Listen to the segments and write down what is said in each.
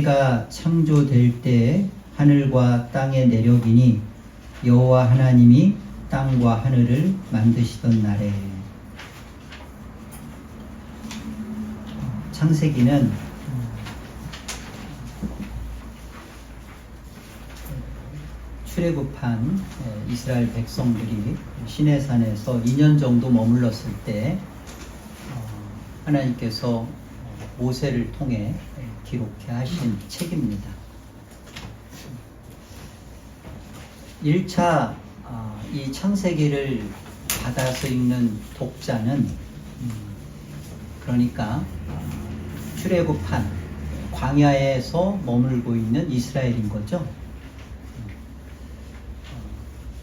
가 창조될 때 하늘과 땅의 내력이니 여호와 하나님이 땅과 하늘을 만드시던 날에. 창세기는 출애굽한 이스라엘 백성들이 시내산에서 2년 정도 머물렀을 때 하나님께서 모세를 통해 기록해 하신 책입니다. 1차 이 창세기를 받아서 읽는 독자는 그러니까 출애굽한 광야에서 머물고 있는 이스라엘인 거죠.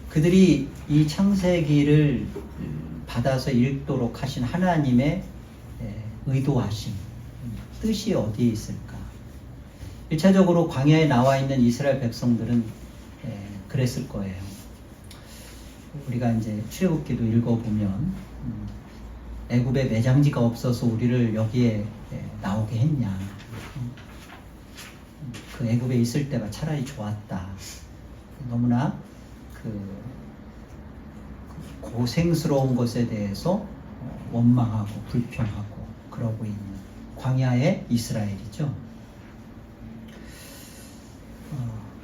그들이 이 창세기를 받아서 읽도록 하신 하나님의 의도하심, 뜻이 어디에 있을까? 1차적으로 광야에 나와 있는 이스라엘 백성들은 그랬을 거예요. 우리가 이제 출애굽기도 읽어보면 애굽에 매장지가 없어서 우리를 여기에 나오게 했냐? 그 애굽에 있을 때가 차라리 좋았다. 너무나 그 고생스러운 것에 대해서 원망하고 불평하고 그러고 있는 광야의 이스라엘이죠.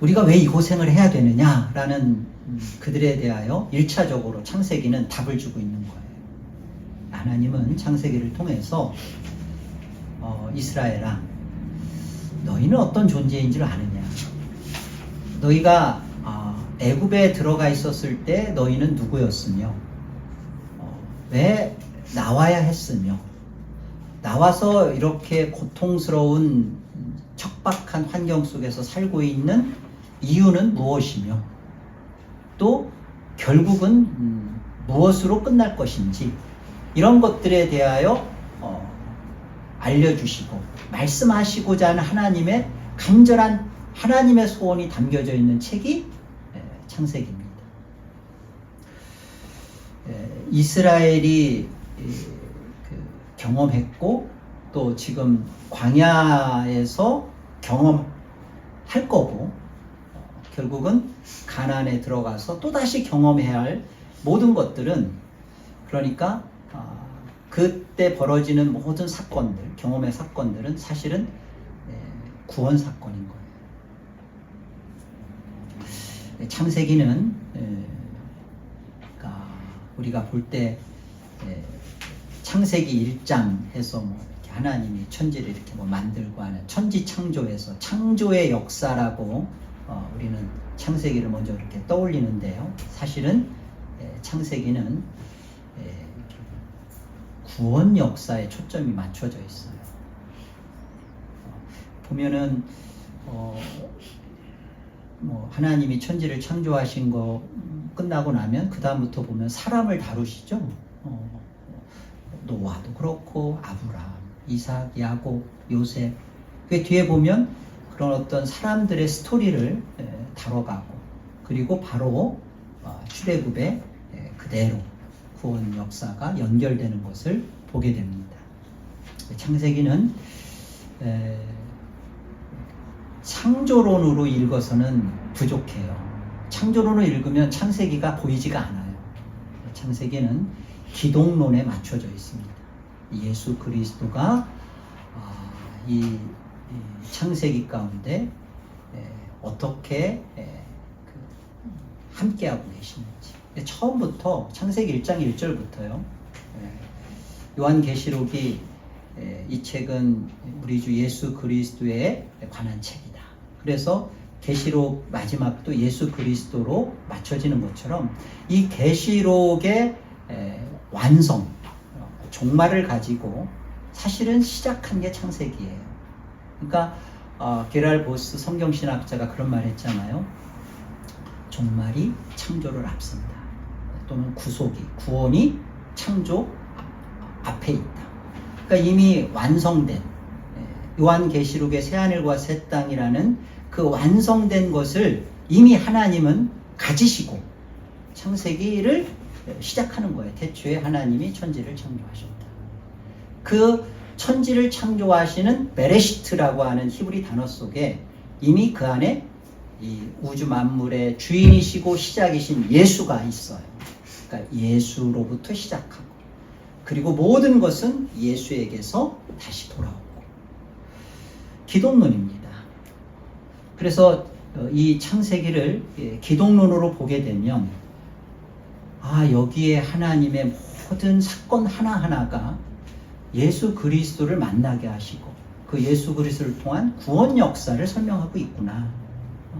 우리가 왜 이 고생을 해야 되느냐라는 그들에 대하여 1차적으로 창세기는 답을 주고 있는 거예요. 하나님은 창세기를 통해서 이스라엘아, 너희는 어떤 존재인지를 아느냐? 너희가 애굽에 들어가 있었을 때 너희는 누구였으며 왜 나와야 했으며 나와서 이렇게 고통스러운 척박한 환경 속에서 살고 있는 이유는 무엇이며 또 결국은 무엇으로 끝날 것인지 이런 것들에 대하여 알려주시고 말씀하시고자 하는 하나님의 간절한 하나님의 소원이 담겨져 있는 책이 창세기입니다. 이스라엘이 경험했고 또 지금 광야에서 경험할 거고 결국은 가나안에 들어가서 또다시 경험해야 할 모든 것들은 그러니까 그때 벌어지는 모든 사건들, 경험의 사건들은 사실은 구원 사건인 거예요. 창세기는 우리가 볼 때 창세기 1장 해서 뭐 이렇게 하나님이 천지를 이렇게 뭐 만들고 하는 천지 창조에서 창조의 역사라고 우리는 창세기를 먼저 이렇게 떠올리는데요. 사실은 창세기는 구원 역사에 초점이 맞춰져 있어요. 보면은 뭐 하나님이 천지를 창조하신 거 끝나고 나면 그 다음부터 보면 사람을 다루시죠. 노아도 그렇고 아브라함, 이삭, 야곱, 요셉. 그 뒤에 보면 그런 어떤 사람들의 스토리를 다뤄가고 그리고 바로 출애굽에 그대로 구원 역사가 연결되는 것을 보게 됩니다. 창세기는 창조론으로 읽어서는 부족해요. 창조론을 읽으면 창세기가 보이지가 않아요. 창세기는 기독론에 맞춰져 있습니다. 예수 그리스도가 이 창세기 가운데 어떻게 함께하고 계시는지 처음부터 창세기 1장 1절부터요. 요한계시록이 이 책은 우리 주 예수 그리스도에 관한 책이다. 그래서 계시록 마지막도 예수 그리스도로 맞춰지는 것처럼 이 계시록의 완성, 종말을 가지고 사실은 시작한 게 창세기예요. 그러니까 게랄보스 성경신학자가 그런 말 했잖아요. 종말이 창조를 앞선다. 또는 구원이 창조 앞에 있다. 그러니까 이미 완성된 요한계시록의 새하늘과 새 땅이라는 그 완성된 것을 이미 하나님은 가지시고 창세기를 시작하는 거예요. 태초에 하나님이 천지를 창조하셨다. 그 천지를 창조하시는 베레시트라고 하는 히브리 단어 속에 이미 그 안에 이 우주 만물의 주인이시고 시작이신 예수가 있어요. 그러니까 예수로부터 시작하고 그리고 모든 것은 예수에게서 다시 돌아오고 기독론입니다. 그래서 이 창세기를 기독론으로 보게 되면 여기에 하나님의 모든 사건 하나하나가 예수 그리스도를 만나게 하시고 그 예수 그리스도를 통한 구원 역사를 설명하고 있구나.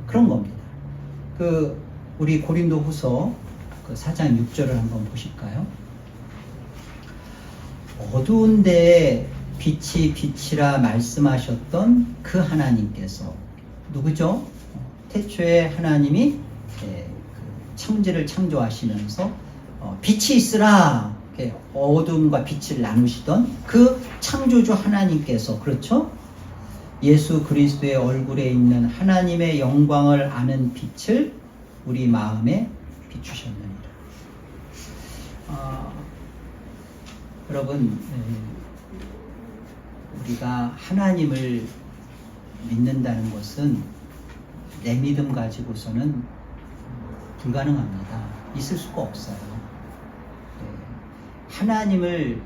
그런 겁니다. 우리 고린도 후서 4장 6절을 한번 보실까요? 어두운 데에 빛이 빛이라 말씀하셨던 그 하나님께서 누구죠? 태초에 하나님이 천지를 창조하시면서 빛이 있으라 어둠과 빛을 나누시던 그 창조주 하나님께서 그렇죠? 예수 그리스도의 얼굴에 있는 하나님의 영광을 아는 빛을 우리 마음에 비추셨느니라. 여러분, 우리가 하나님을 믿는다는 것은 내 믿음 가지고서는 불가능합니다. 있을 수가 없어요. 하나님을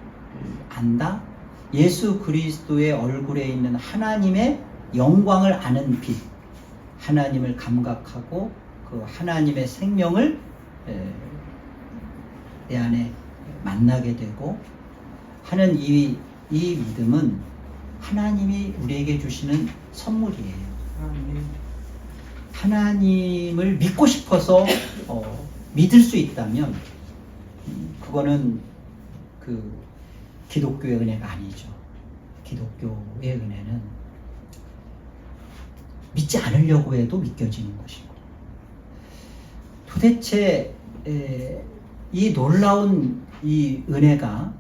안다? 예수 그리스도의 얼굴에 있는 하나님의 영광을 아는 빛, 하나님을 감각하고 그 하나님의 생명을 내 안에 만나게 되고 하는 이 믿음은 하나님이 우리에게 주시는 선물이에요. 하나님을 믿고 싶어서 믿을 수 있다면 그거는 기독교의 은혜가 아니죠. 기독교의 은혜는 믿지 않으려고 해도 믿겨지는 것이고 도대체 이 놀라운 이 은혜가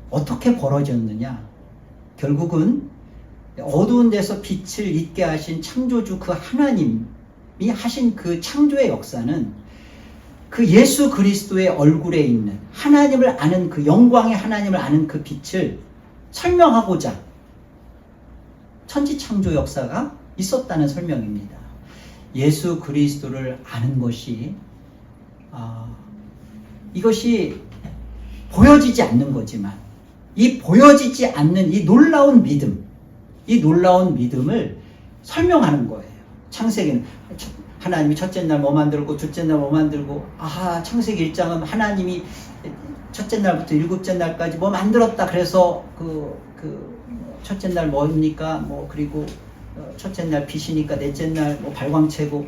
어떻게 벌어졌느냐? 결국은 어두운 데서 빛을 있게 하신 창조주 그 하나님이 하신 그 창조의 역사는 그 예수 그리스도의 얼굴에 있는 하나님을 아는 그 영광의 하나님을 아는 그 빛을 설명하고자 천지 창조 역사가 있었다는 설명입니다. 예수 그리스도를 아는 것이 이것이 보여지지 않는 거지만 이 보여지지 않는 이 놀라운 믿음, 이 놀라운 믿음을 설명하는 거예요. 창세기는 하나님이 첫째 날 뭐 만들고 둘째 날 뭐 만들고 창세기 1장은 하나님이 첫째 날부터 일곱째 날까지 뭐 만들었다. 그래서 첫째 날 뭐입니까? 그리고 첫째 날 빛이니까 넷째 날 발광체고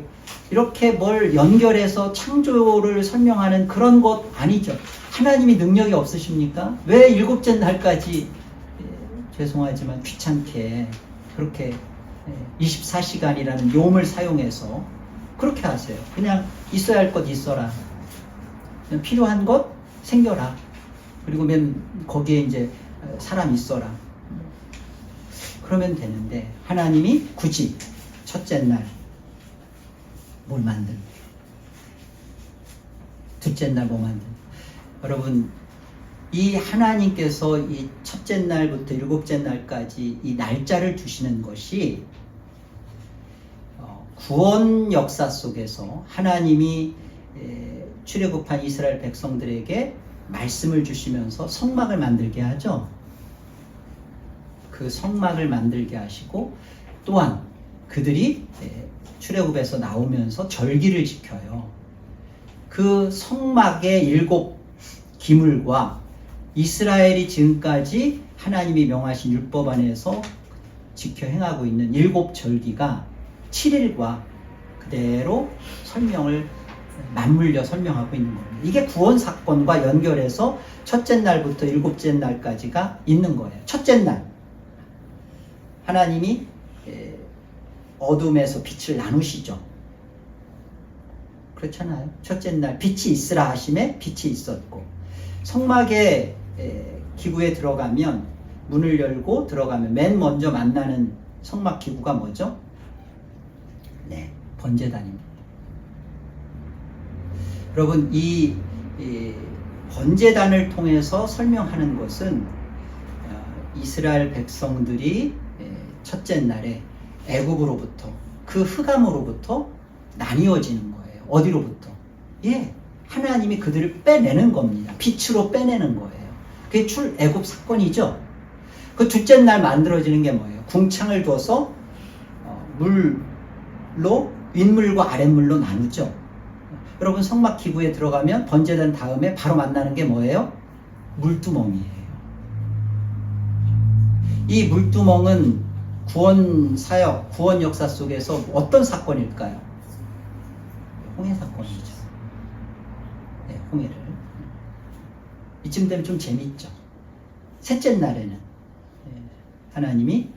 이렇게 뭘 연결해서 창조를 설명하는 그런 것 아니죠. 하나님이 능력이 없으십니까? 왜 일곱째 날까지 죄송하지만 귀찮게 그렇게 24시간이라는 요음을 사용해서 그렇게 하세요. 그냥 있어야 할 것 있어라. 그냥 필요한 것 생겨라. 그리고 거기에 이제 사람 있어라. 그러면 되는데 하나님이 굳이 첫째 날 뭘 만들고 둘째 날 뭐 만들고 여러분 이 하나님께서 이 첫째 날부터 일곱째 날까지 이 날짜를 주시는 것이 구원 역사 속에서 하나님이 출애굽한 이스라엘 백성들에게 말씀을 주시면서 성막을 만들게 하죠. 그 성막을 만들게 하시고 또한 그들이 출애굽에서 나오면서 절기를 지켜요. 그 성막의 7 기물과 이스라엘이 지금까지 하나님이 명하신 율법 안에서 지켜 행하고 있는 7 절기가 7일과 그대로 설명을 맞물려 설명하고 있는 겁니다. 이게 구원 사건과 연결해서 첫째 날부터 일곱째 날까지가 있는 거예요. 첫째 날 하나님이 어둠에서 빛을 나누시죠. 그렇잖아요. 첫째 날 빛이 있으라 하심에 빛이 있었고 성막의 기구에 들어가면 문을 열고 들어가면 맨 먼저 만나는 성막 기구가 뭐죠? 네, 번제단입니다. 여러분 이 번제단을 통해서 설명하는 것은 이스라엘 백성들이 첫째 날에 애굽으로부터 그 흑암으로부터 나뉘어지는 거예요. 어디로부터? 예, 하나님이 그들을 빼내는 겁니다. 빛으로 빼내는 거예요. 그게 출애굽 사건이죠. 그 둘째 날 만들어지는 게 뭐예요? 궁창을 둬서 물로 윗물과 아랫물로 나누죠. 여러분 성막 기구에 들어가면 번제된 다음에 바로 만나는 게 뭐예요? 물두멍이에요. 이 물두멍은 구원 사역, 구원 역사 속에서 어떤 사건일까요? 홍해 사건이죠. 네, 홍해를. 이쯤 되면 좀 재밌죠. 셋째 날에는 하나님이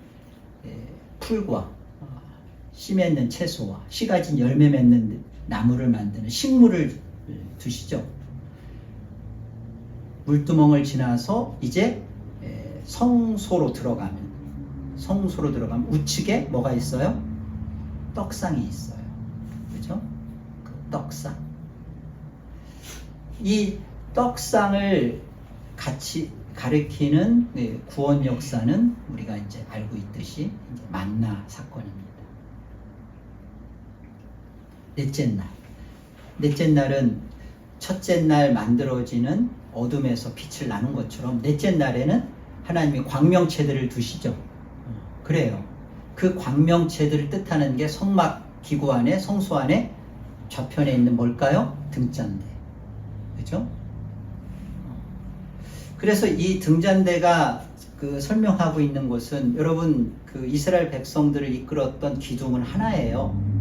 풀과 씨 맺는 채소와 씨 가진 열매 맺는 나무를 만드는 식물을 두시죠. 물두멍을 지나서 이제 성소로 들어가면 우측에 뭐가 있어요? 떡상이 있어요. 그죠? 그 떡상. 이 떡상을 같이 가리키는 구원 역사는 우리가 이제 알고 있듯이 이제 만나 사건입니다. 넷째 날은 첫째 날 만들어지는 어둠에서 빛을 나눈 것처럼 넷째 날에는 하나님이 광명체들을 두시죠. 그래요. 그 광명체들을 뜻하는 게 성막 기구 안에, 성소 안에 좌편에 있는 뭘까요? 등잔대. 그죠? 그래서 이 등잔대가 설명하고 있는 것은 여러분 그 이스라엘 백성들을 이끌었던 기둥은 하나예요.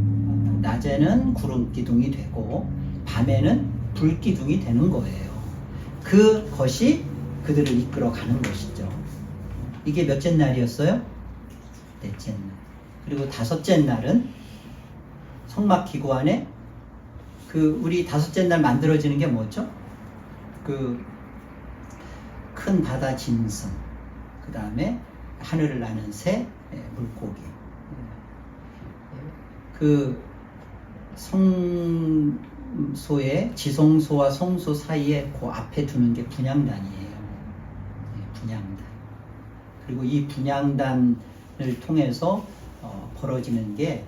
낮에는 구름 기둥이 되고 밤에는 불 기둥이 되는 거예요. 그것이 그들을 이끌어가는 것이죠. 이게 몇째 날이었어요? 넷째 날. 그리고 다섯째 날은 성막 기구 안에 우리 다섯째 날 만들어지는 게 뭐죠? 큰 바다 짐승, 그 다음에 하늘을 나는 새, 물고기. 성소의 지성소와 성소 사이에 그 앞에 두는 게 분향단이에요. 분향단. 그리고 이 분향단을 통해서 벌어지는 게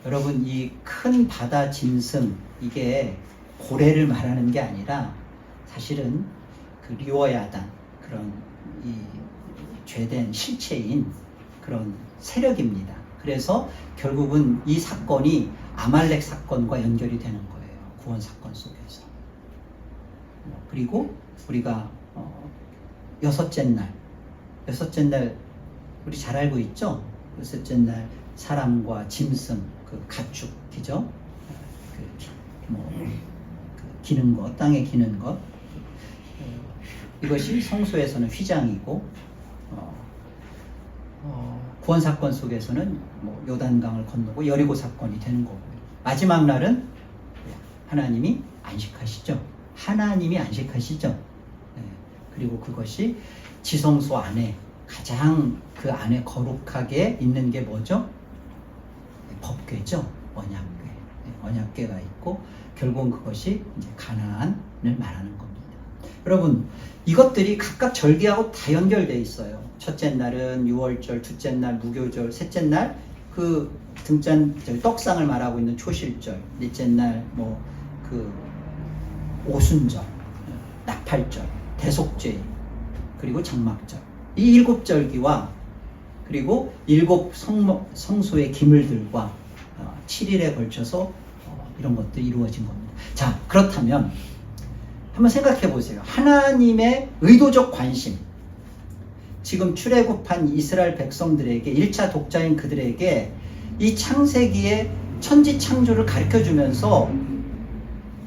여러분 이 큰 바다 짐승 이게 고래를 말하는 게 아니라 사실은 리워야단 그런 이 죄된 실체인 그런 세력입니다. 그래서 결국은 이 사건이 아말렉 사건과 연결이 되는 거예요. 구원 사건 속에서. 그리고 우리가 여섯째 날 우리 잘 알고 있죠? 여섯째 날 사람과 짐승 가축이죠. 기는 것, 땅에 기는 것. 이것이 성소에서는 휘장이고 구원 사건 속에서는 요단강을 건너고 여리고 사건이 되는 거고요. 마지막 날은 하나님이 안식하시죠. 그리고 그것이 지성소 안에 가장 그 안에 거룩하게 있는 게 뭐죠? 법궤죠. 언약궤가 있고 결국은 그것이 이제 가나안을 말하는 겁니다. 여러분 이것들이 각각 절기하고 다 연결되어 있어요. 첫째 날은 유월절, 둘째 날 무교절, 셋째 날 떡상을 말하고 있는 초실절, 넷째 날 오순절, 나팔절, 대속죄, 그리고 장막절. 이 일곱 절기와 그리고 일곱 성소의 기물들과 7일에 걸쳐서 이런 것들이 이루어진 겁니다. 자, 그렇다면 한번 생각해 보세요. 하나님의 의도적 관심, 지금 출애굽한 이스라엘 백성들에게 1차 독자인 그들에게 이 창세기의 천지 창조를 가르쳐 주면서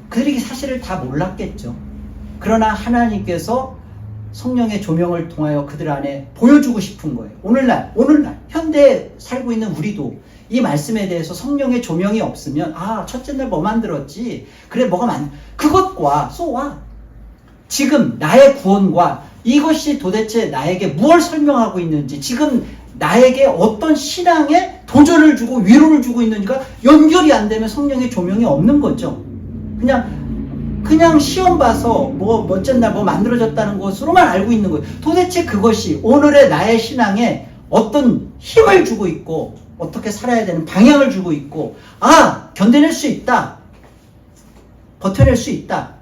그들이 사실을 다 몰랐겠죠. 그러나 하나님께서 성령의 조명을 통하여 그들 안에 보여주고 싶은 거예요. 오늘날 현대에 살고 있는 우리도 이 말씀에 대해서 성령의 조명이 없으면 첫째 날 뭐 만들었지? 그래 그것과 지금 나의 구원과 이것이 도대체 나에게 무엇을 설명하고 있는지, 지금 나에게 어떤 신앙에 도전을 주고 위로를 주고 있는지가 연결이 안 되면 성령의 조명이 없는 거죠. 그냥 그냥 시험 봐서 뭐 어쩐다 뭐 만들어졌다는 것으로만 알고 있는 거예요. 도대체 그것이 오늘의 나의 신앙에 어떤 힘을 주고 있고 어떻게 살아야 되는 방향을 주고 있고, 아, 견뎌낼 수 있다, 버텨낼 수 있다.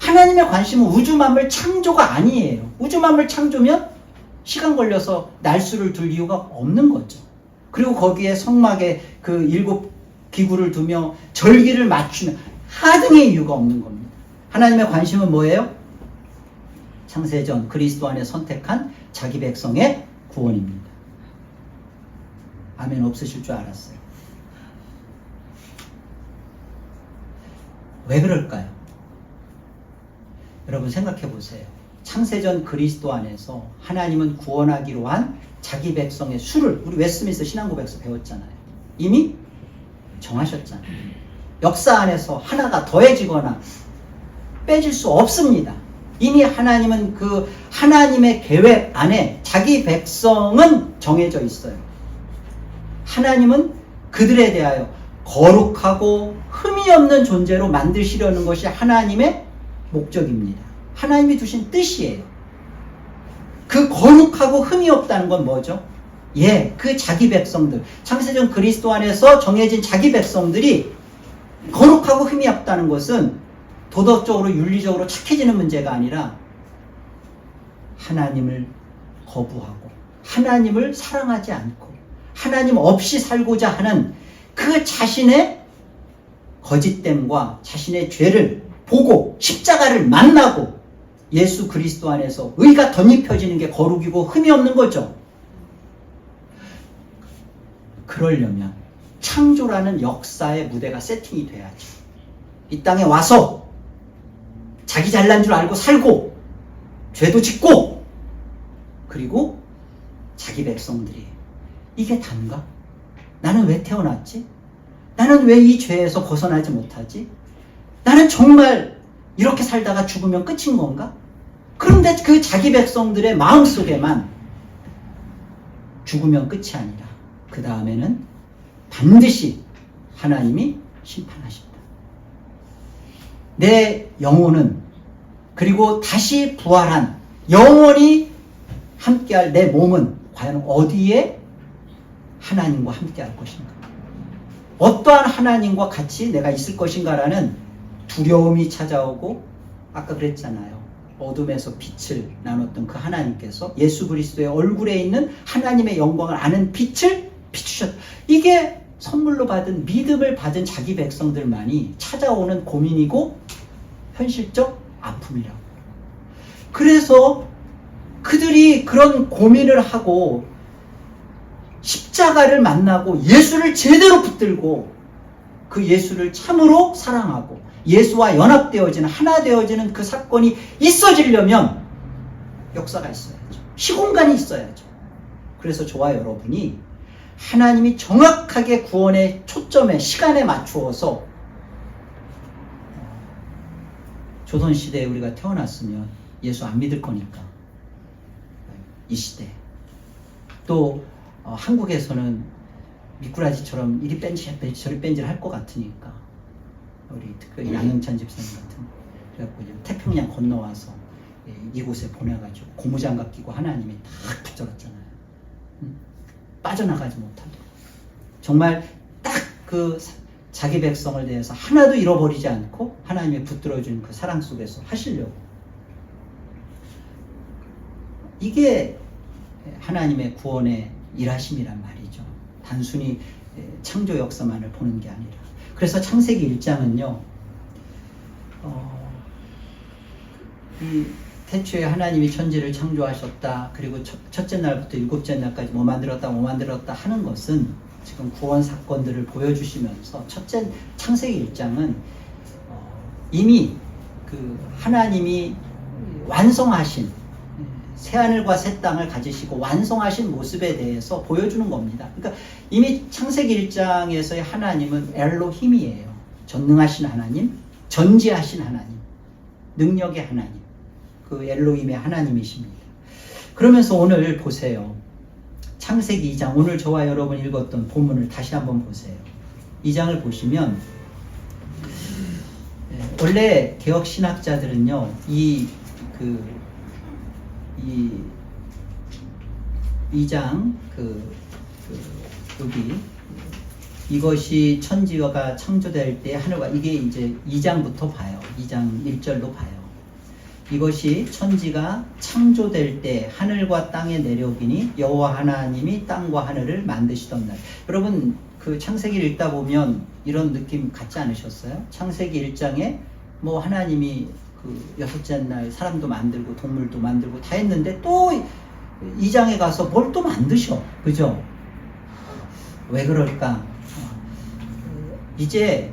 하나님의 관심은 우주 만물 창조가 아니에요. 우주 만물 창조면 시간 걸려서 날수를 둘 이유가 없는 거죠. 그리고 거기에 성막에 그 7 기구를 두며 절기를 맞추며 하등의 이유가 없는 겁니다. 하나님의 관심은 뭐예요? 창세전 그리스도 안에 선택한 자기 백성의 구원입니다. 아멘 없으실 줄 알았어요. 왜 그럴까요? 여러분 생각해 보세요. 창세전 그리스도 안에서 하나님은 구원하기로 한 자기 백성의 수를 우리 웨스트민스터 신앙고백에서 배웠잖아요. 이미 정하셨잖아요. 역사 안에서 하나가 더해지거나 빼질 수 없습니다. 이미 하나님은 그 하나님의 계획 안에 자기 백성은 정해져 있어요. 하나님은 그들에 대하여 거룩하고 흠이 없는 존재로 만드시려는 것이 하나님의 목적입니다. 하나님이 두신 뜻이에요. 그 거룩하고 흠이 없다는 건 뭐죠? 예, 그 자기 백성들, 창세전 그리스도 안에서 정해진 자기 백성들이 거룩하고 흠이 없다는 것은 도덕적으로 윤리적으로 착해지는 문제가 아니라 하나님을 거부하고 하나님을 사랑하지 않고 하나님 없이 살고자 하는 그 자신의 거짓됨과 자신의 죄를 보고 십자가를 만나고 예수 그리스도 안에서 의가 덧입혀지는 게 거룩이고 흠이 없는 거죠. 그러려면 창조라는 역사의 무대가 세팅이 돼야죠. 이 땅에 와서 자기 잘난 줄 알고 살고 죄도 짓고 그리고 자기 백성들이 이게 단가? 나는 왜 태어났지? 나는 왜 이 죄에서 벗어나지 못하지? 나는 정말 이렇게 살다가 죽으면 끝인 건가? 그런데 그 자기 백성들의 마음속에만 죽으면 끝이 아니라 그 다음에는 반드시 하나님이 심판하신다. 내 영혼은 그리고 다시 부활한 영원히 함께할 내 몸은 과연 어디에 하나님과 함께할 것인가? 어떠한 하나님과 같이 내가 있을 것인가라는 두려움이 찾아오고, 아까 그랬잖아요. 어둠에서 빛을 나눴던 그 하나님께서 예수 그리스도의 얼굴에 있는 하나님의 영광을 아는 빛을 비추셨다. 이게 선물로 받은 믿음을 받은 자기 백성들만이 찾아오는 고민이고 현실적 아픔이라고. 그래서 그들이 그런 고민을 하고 십자가를 만나고 예수를 제대로 붙들고 그 예수를 참으로 사랑하고 예수와 연합되어지는 하나 되어지는 그 사건이 있어지려면 역사가 있어야죠. 시공간이 있어야죠. 그래서 저와 여러분이 하나님이 정확하게 구원의 초점에 시간에 맞추어서 조선시대에 우리가 태어났으면 예수 안 믿을 거니까 이 시대 또 한국에서는 미꾸라지처럼 이리 뺀지 저리 뺀지를 할 것 같으니까 우리 특별히 양영찬 집사님 같은 그래갖고 이제 태평양 건너와서 이곳에 보내가지고 고무장갑 끼고 하나님이 딱 붙들었잖아요. 빠져나가지 못하게 정말 딱 그 자기 백성을 대해서 하나도 잃어버리지 않고 하나님이 붙들어주는 그 사랑 속에서 하시려고. 이게 하나님의 구원의 일하심이란 말이죠. 단순히 창조 역사만을 보는 게 아니라. 그래서 창세기 1장은요 이 태초에 하나님이 천지를 창조하셨다. 그리고 첫째 날부터 일곱째 날까지 뭐 만들었다 하는 것은 지금 구원 사건들을 보여주시면서 첫째 창세기 1장은 이미 그 하나님이 완성하신 새하늘과 새 땅을 가지시고 완성하신 모습에 대해서 보여주는 겁니다. 그러니까 이미 창세기 1장에서의 하나님은 엘로힘이에요. 전능하신 하나님, 전지하신 하나님, 능력의 하나님, 그 엘로힘의 하나님이십니다. 그러면서 오늘 보세요. 창세기 2장, 오늘 저와 여러분 읽었던 본문을 다시 한번 보세요. 2장을 보시면 원래 개혁 신학자들은요, 이 장 여기 이것이 천지가 창조될 때 하늘과, 이게 이제 2장부터 봐요. 2장 1절로 봐요. 이것이 천지가 창조될 때 하늘과 땅에 내려오기니 여호와 하나님이 땅과 하늘을 만드시던 날. 여러분 그 창세기를 읽다 보면 이런 느낌 갖지 않으셨어요? 창세기 1장에 뭐 하나님이 그 여섯째 날 사람도 만들고 동물도 만들고 다 했는데 또 2장에 가서 뭘 또 만드셔. 그죠? 왜 그럴까? 이제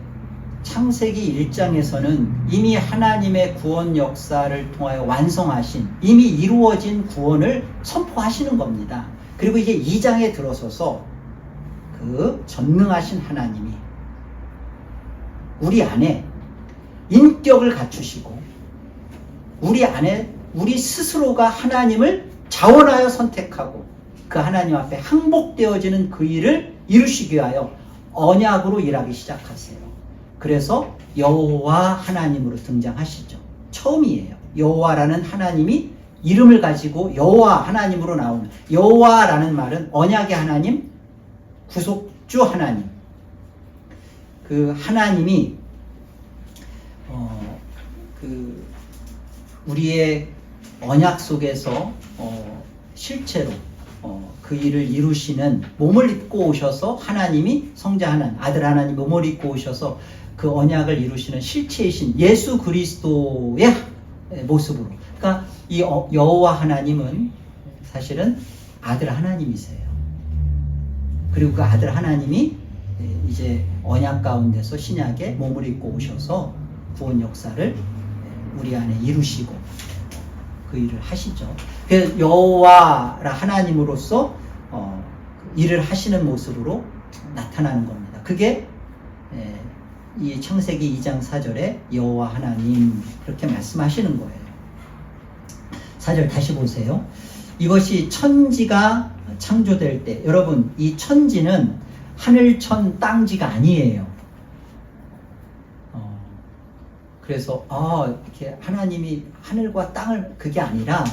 창세기 1장에서는 이미 하나님의 구원 역사를 통하여 완성하신, 이미 이루어진 구원을 선포하시는 겁니다. 그리고 이게 2장에 들어서서 그 전능하신 하나님이 우리 안에 인격을 갖추시고 우리 안에 우리 스스로가 하나님을 자원하여 선택하고 그 하나님 앞에 항복되어지는 그 일을 이루시기 위하여 언약으로 일하기 시작하세요. 그래서 여호와 하나님으로 등장하시죠. 처음이에요. 여호와라는 하나님이 이름을 가지고 여호와 하나님으로 나오는, 여호와라는 말은 언약의 하나님, 구속주 하나님, 그 하나님이 우리의 언약 속에서 실제로 그 일을 이루시는, 몸을 입고 오셔서 하나님이 성자하는 아들 하나님 몸을 입고 오셔서 그 언약을 이루시는 실체이신 예수 그리스도의 모습으로. 그러니까 이 여호와 하나님은 사실은 아들 하나님이세요. 그리고 그 아들 하나님이 이제 언약 가운데서 신약에 몸을 입고 오셔서 구원 역사를 우리 안에 이루시고 그 일을 하시죠. 그래서 여호와라 하나님으로서 일을 하시는 모습으로 나타나는 겁니다. 그게 이 창세기 2장 4절에 여호와 하나님 그렇게 말씀하시는 거예요. 4절 다시 보세요. 이것이 천지가 창조될 때, 여러분 이 천지는 하늘천 땅지가 아니에요. 그래서 이렇게 하나님이 하늘과 땅을, 그게 아니라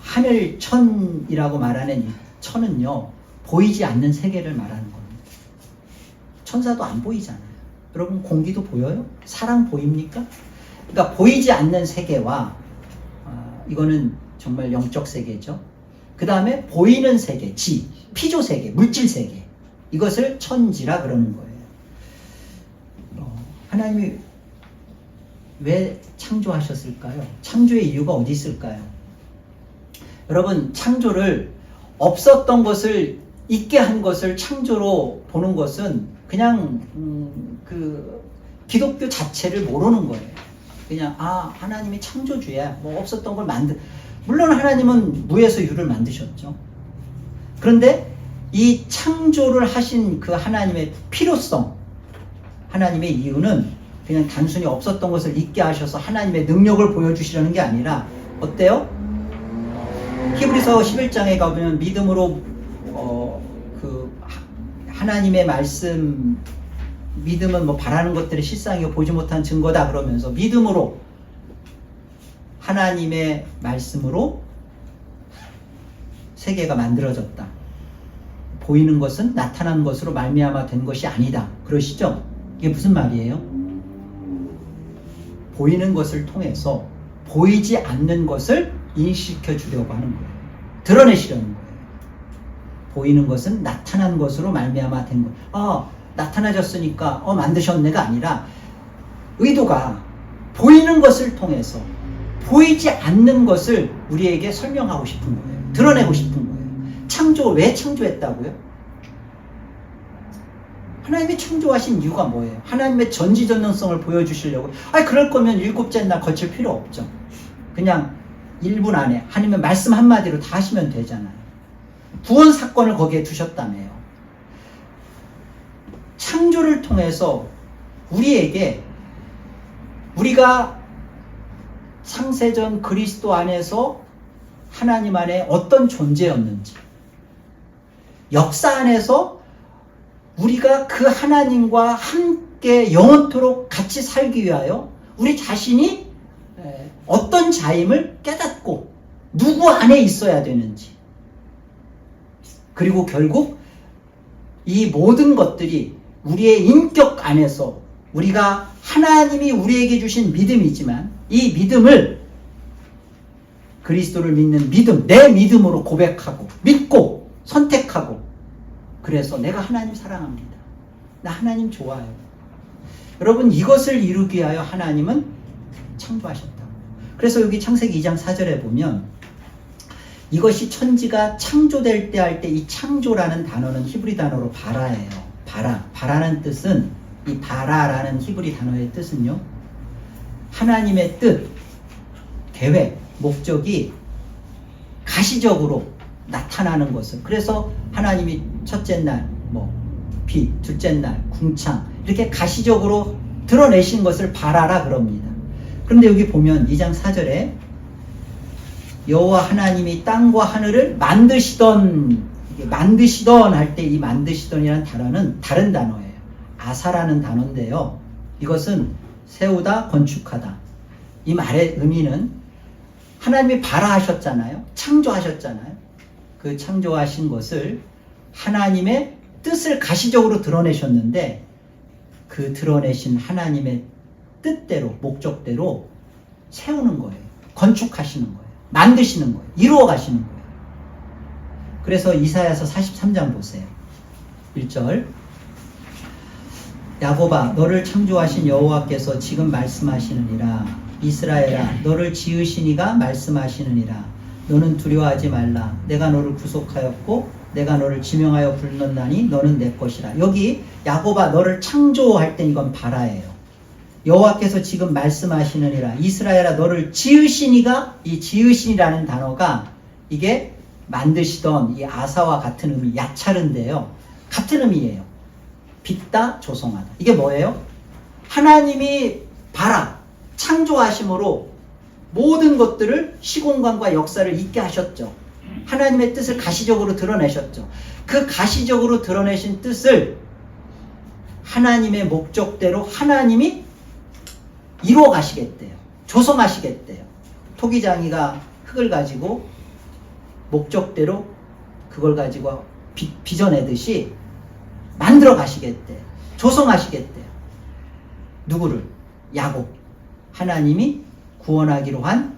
하늘천이라고 말하는 이 천은요, 보이지 않는 세계를 말하는 겁니다. 천사도 안 보이잖아요. 여러분 공기도 보여요? 사랑 보입니까? 그러니까 보이지 않는 세계와 이거는 정말 영적 세계죠. 그 다음에 보이는 세계, 피조 세계, 물질 세계, 이것을 천지라 그러는 거예요. 하나님이 왜 창조하셨을까요? 창조의 이유가 어디 있을까요? 여러분 창조를, 없었던 것을 있게 한 것을 창조로 보는 것은 그냥 그 기독교 자체를 모르는 거예요. 그냥 하나님이 창조주야, 뭐 없었던 걸 물론 하나님은 무에서 유를 만드셨죠. 그런데 이 창조를 하신 그 하나님의 필요성, 하나님의 이유는 그냥 단순히 없었던 것을 있게 하셔서 하나님의 능력을 보여주시려는 게 아니라, 어때요? 히브리서 11장에 가보면 믿음으로 그 하나님의 말씀, 믿음은 뭐 바라는 것들의 실상이고 보지 못한 증거다 그러면서 믿음으로 하나님의 말씀으로 세계가 만들어졌다. 보이는 것은 나타난 것으로 말미암아 된 것이 아니다. 그러시죠? 이게 무슨 말이에요? 보이는 것을 통해서 보이지 않는 것을 인식시켜 주려고 하는 거예요. 드러내시려는 거예요. 보이는 것은 나타난 것으로 말미암아 된 것. 나타나졌으니까 만드셨네가 아니라, 의도가 보이는 것을 통해서 보이지 않는 것을 우리에게 설명하고 싶은 거예요. 드러내고 싶은 거예요. 창조, 왜 창조했다고요? 하나님이 창조하신 이유가 뭐예요? 하나님의 전지전능성을 보여주시려고. 그럴 거면 일곱째 날 거칠 필요 없죠. 그냥 1분 안에 하나님의 말씀 한마디로 다 하시면 되잖아요. 구원 사건을 거기에 두셨다며요. 창조를 통해서 우리에게, 우리가 창세전 그리스도 안에서 하나님 안에 어떤 존재였는지, 역사 안에서 우리가 그 하나님과 함께 영원토록 같이 살기 위하여 우리 자신이 어떤 자임을 깨닫고 누구 안에 있어야 되는지, 그리고 결국 이 모든 것들이 우리의 인격 안에서 우리가 하나님이 우리에게 주신 믿음이지만 이 믿음을 그리스도를 믿는 믿음, 내 믿음으로 고백하고 믿고 선택하고, 그래서 내가 하나님 사랑합니다. 나 하나님 좋아요. 여러분, 이것을 이루기 위하여 하나님은 창조하셨다. 그래서 여기 창세기 2장 4절에 보면 이것이 천지가 창조될 때 할 때 이 창조라는 단어는 히브리 단어로 바라예요. 바라는 뜻은, 이 바라라는 히브리 단어의 뜻은요, 하나님의 뜻, 계획, 목적이 가시적으로 나타나는 것을, 그래서 하나님이 첫째 날, 빛, 둘째 날, 궁창, 이렇게 가시적으로 드러내신 것을 바라라 그럽니다. 그런데 여기 보면 2장 4절에 여호와 하나님이 땅과 하늘을 만드시던 할 때 이 만드시던이라는 단어는 다른 단어예요. 아사라는 단어인데요, 이것은 세우다, 건축하다. 이 말의 의미는 하나님이 바라하셨잖아요. 창조하셨잖아요. 그 창조하신 것을 하나님의 뜻을 가시적으로 드러내셨는데, 그 드러내신 하나님의 뜻대로, 목적대로 세우는 거예요. 건축하시는 거예요. 만드시는 거예요. 이루어 가시는 거예요. 그래서 이사야서 43장 보세요. 1절. 야곱아, 너를 창조하신 여호와께서 지금 말씀하시느니라. 이스라엘아, 너를 지으신 이가 말씀하시느니라. 너는 두려워하지 말라. 내가 너를 구속하였고 내가 너를 지명하여 불렀나니 너는 내 것이라. 여기 야곱아, 너를 창조할 땐 이건 바라예요. 여호와께서 지금 말씀하시느니라. 이스라엘아, 너를 지으신 이가, 이 지으신이라는 단어가 이게 만드시던 이 아사와 같은 의미, 야차른데요, 같은 의미예요. 빚다, 조성하다. 이게 뭐예요? 하나님이 바라, 창조하심으로 모든 것들을, 시공간과 역사를 있게 하셨죠. 하나님의 뜻을 가시적으로 드러내셨죠. 그 가시적으로 드러내신 뜻을 하나님의 목적대로 하나님이 이루어 가시겠대요. 조성하시겠대요. 토기장이가 흙을 가지고 목적대로 그걸 가지고 빚어내듯이 만들어 가시겠대요. 조성하시겠대요. 누구를? 야곱. 하나님이 구원하기로 한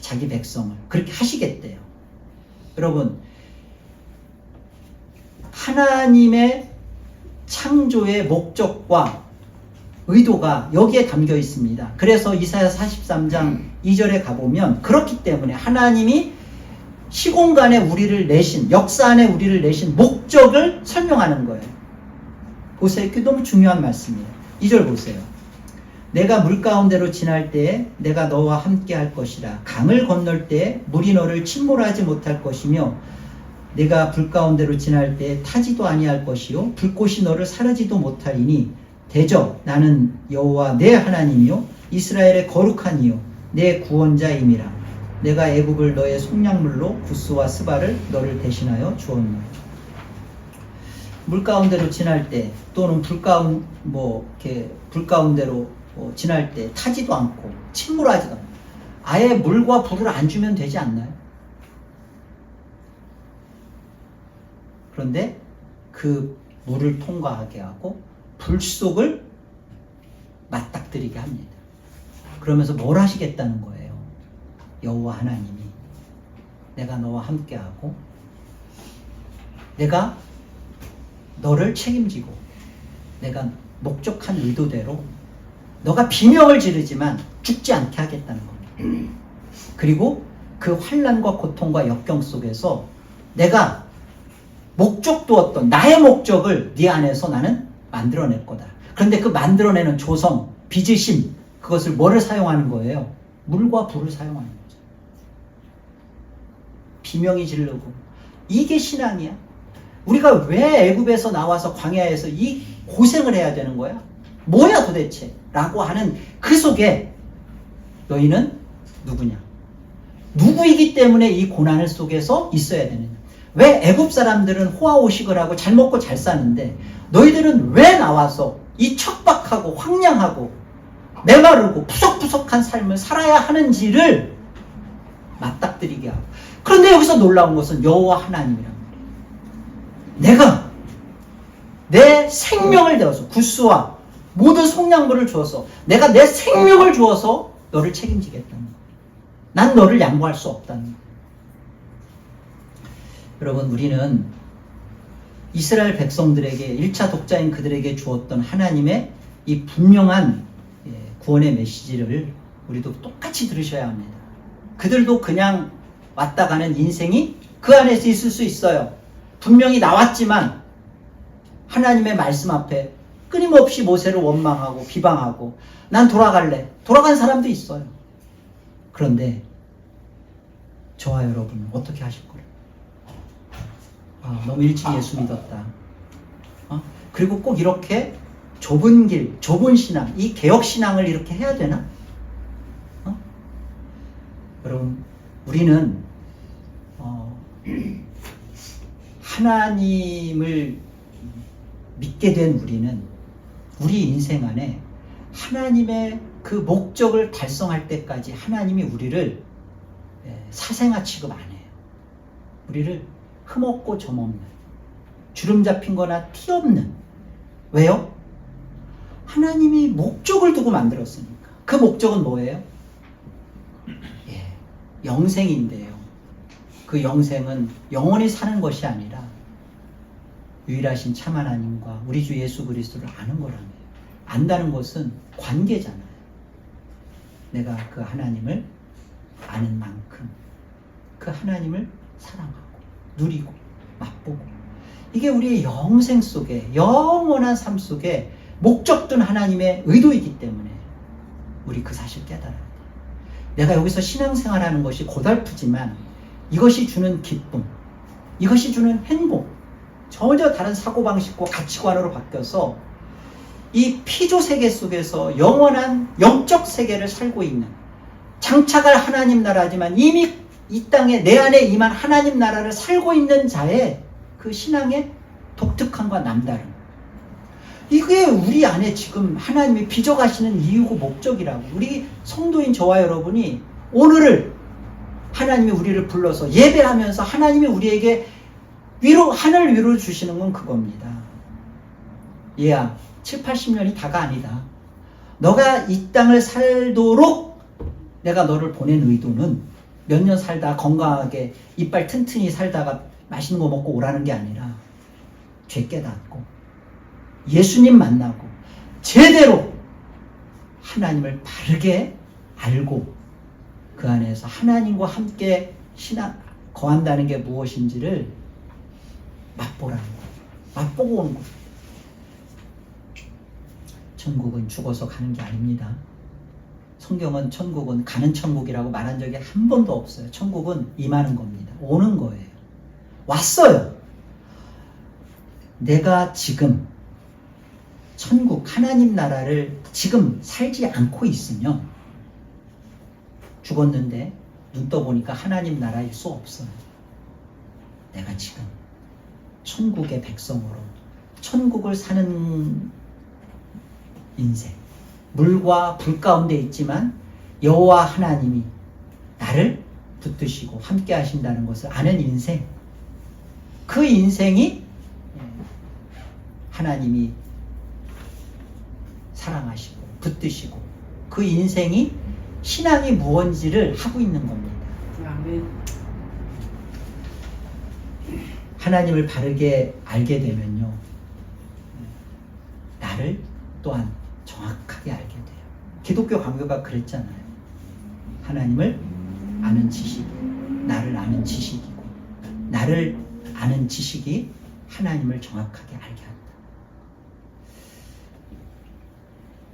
자기 백성을 그렇게 하시겠대요. 여러분, 하나님의 창조의 목적과 의도가 여기에 담겨 있습니다. 그래서 이사야 43장 2절에 가보면 그렇기 때문에 하나님이 시공간에 우리를 내신, 역사 안에 우리를 내신 목적을 설명하는 거예요. 보세요. 그게 너무 중요한 말씀이에요. 2절 보세요. 내가 물 가운데로 지날 때에 내가 너와 함께 할 것이라. 강을 건널 때에 물이 너를 침몰하지 못할 것이며 내가 불 가운데로 지날 때에 타지도 아니할 것이요 불꽃이 너를 사르지도 못하리니 대저 나는 여호와 내 하나님이요 이스라엘의 거룩한 이요 내 구원자임이라. 내가 애굽을 너의 속량물로 구스와 스바를 너를 대신하여 주었노라. 물 가운데로 지날 때 또는 불 가운데로 지날 때 타지도 않고 침몰하지도 않고 아예 물과 불을 안 주면 되지 않나요? 그런데 그 물을 통과하게 하고 불 속을 맞닥뜨리게 합니다. 그러면서 뭘 하시겠다는 거예요? 여호와 하나님이 내가 너와 함께하고 내가 너를 책임지고 내가 목적한 의도대로 너가 비명을 지르지만 죽지 않게 하겠다는 겁니다. 그리고 그 환난과 고통과 역경 속에서 내가 목적 두었던 나의 목적을 네 안에서 나는 만들어낼 거다. 그런데 그 만들어내는 조성, 빚으심, 그것을 뭐를 사용하는 거예요? 물과 불을 사용하는 거죠. 비명이 지르고. 이게 신앙이야. 우리가 왜 애굽에서 나와서 광야에서 이 고생을 해야 되는 거야? 뭐야 도대체? 라고 하는 그 속에 너희는 누구냐? 누구이기 때문에 이 고난을 속에서 있어야 되느냐? 왜 애굽 사람들은 호화호식을 하고 잘 먹고 잘 사는데 너희들은 왜 나와서 이 척박하고 황량하고 메마르고 푸석푸석한 삶을 살아야 하는지를 맞닥뜨리게 하고, 그런데 여기서 놀라운 것은 여호와 하나님이란 말이에요. 내가 내 생명을 내어서 구스와 모든 속량물을 주어서 내가 내 생명을 주어서 너를 책임지겠다는 거예요. 난 너를 양보할 수 없다는 거예요. 여러분, 우리는 이스라엘 백성들에게 1차 독자인 그들에게 주었던 하나님의 이 분명한 구원의 메시지를 우리도 똑같이 들으셔야 합니다. 그들도 그냥 왔다 가는 인생이 그 안에서 있을 수 있어요. 분명히 나왔지만 하나님의 말씀 앞에 끊임없이 모세를 원망하고 비방하고 난 돌아갈래. 돌아간 사람도 있어요. 그런데 저와 여러분은 어떻게 하실 거예요? 너무 일찍 예수 믿었다. 그리고 꼭 이렇게 좁은 길, 좁은 신앙, 이 개혁신앙을 이렇게 해야 되나? 여러분, 우리는 하나님을 믿게 된 우리는 우리 인생 안에 하나님의 그 목적을 달성할 때까지 하나님이 우리를 사생아 취급 안 해요. 우리를 흠없고 점없는, 주름 잡힌 거나 티 없는. 왜요? 하나님이 목적을 두고 만들었으니까. 그 목적은 뭐예요? 영생인데요. 그 영생은 영원히 사는 것이 아니라 유일하신 참 하나님과 우리 주 예수 그리스도를 아는 거라네요. 안다는 것은 관계잖아요. 내가 그 하나님을 아는 만큼 그 하나님을 사랑하고 누리고 맛보고, 이게 우리의 영생 속에, 영원한 삶 속에 목적된 하나님의 의도이기 때문에 우리 그 사실 깨달아야 돼요. 내가 여기서 신앙생활하는 것이 고달프지만 이것이 주는 기쁨, 이것이 주는 행복, 전혀 다른 사고방식과 가치관으로 바뀌어서 이 피조 세계 속에서 영원한 영적 세계를 살고 있는, 장차갈 하나님 나라지만 이미 이 땅에 내 안에 임한 하나님 나라를 살고 있는 자의 그 신앙의 독특함과 남다름, 이게 우리 안에 지금 하나님이 빚어가시는 이유고 목적이라고. 우리 성도인 저와 여러분이 오늘을 하나님이 우리를 불러서 예배하면서 하나님이 우리에게 위로, 하늘 위로 주시는 건 그겁니다. 얘야, 7, 80년이 다가 아니다. 너가 이 땅을 살도록 내가 너를 보낸 의도는 몇 년 살다 건강하게 이빨 튼튼히 살다가 맛있는 거 먹고 오라는 게 아니라 죄 깨닫고 예수님 만나고 제대로 하나님을 바르게 알고 그 안에서 하나님과 함께 거한다는 게 무엇인지를 맛보라는 거예요. 맛보고 오는 거예요. 천국은 죽어서 가는 게 아닙니다. 성경은 천국은 가는 천국이라고 말한 적이 한 번도 없어요. 천국은 임하는 겁니다. 오는 거예요. 왔어요. 내가 지금 천국, 하나님 나라를 지금 살지 않고 있으면 죽었는데 눈 떠보니까 하나님 나라일 수 없어요. 내가 지금 천국의 백성으로 천국을 사는 인생, 물과 불 가운데 있지만 여호와 하나님이 나를 붙드시고 함께 하신다는 것을 아는 인생, 그 인생이 하나님이 사랑하시고 붙드시고 그 인생이 신앙이 무언지를 하고 있는 겁니다. 하나님을 바르게 알게 되면요, 나를 또한 정확하게 알게 돼요. 기독교 강교가 그랬잖아요. 하나님을 아는 지식이 나를 아는 지식이고, 나를 아는 지식이 하나님을 정확하게 알게 한다.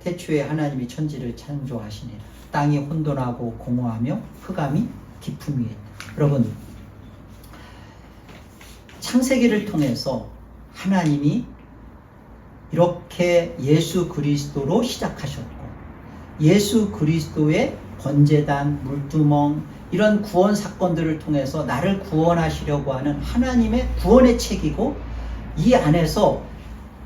태초에 하나님이 천지를 창조하시니라. 땅이 혼돈하고 공허하며 흑암이 깊음 위에 있다. 여러분, 창세기를 통해서 하나님이 이렇게 예수 그리스도로 시작하셨고, 예수 그리스도의 번제단, 물두멍, 이런 구원 사건들을 통해서 나를 구원하시려고 하는 하나님의 구원의 책이고, 이 안에서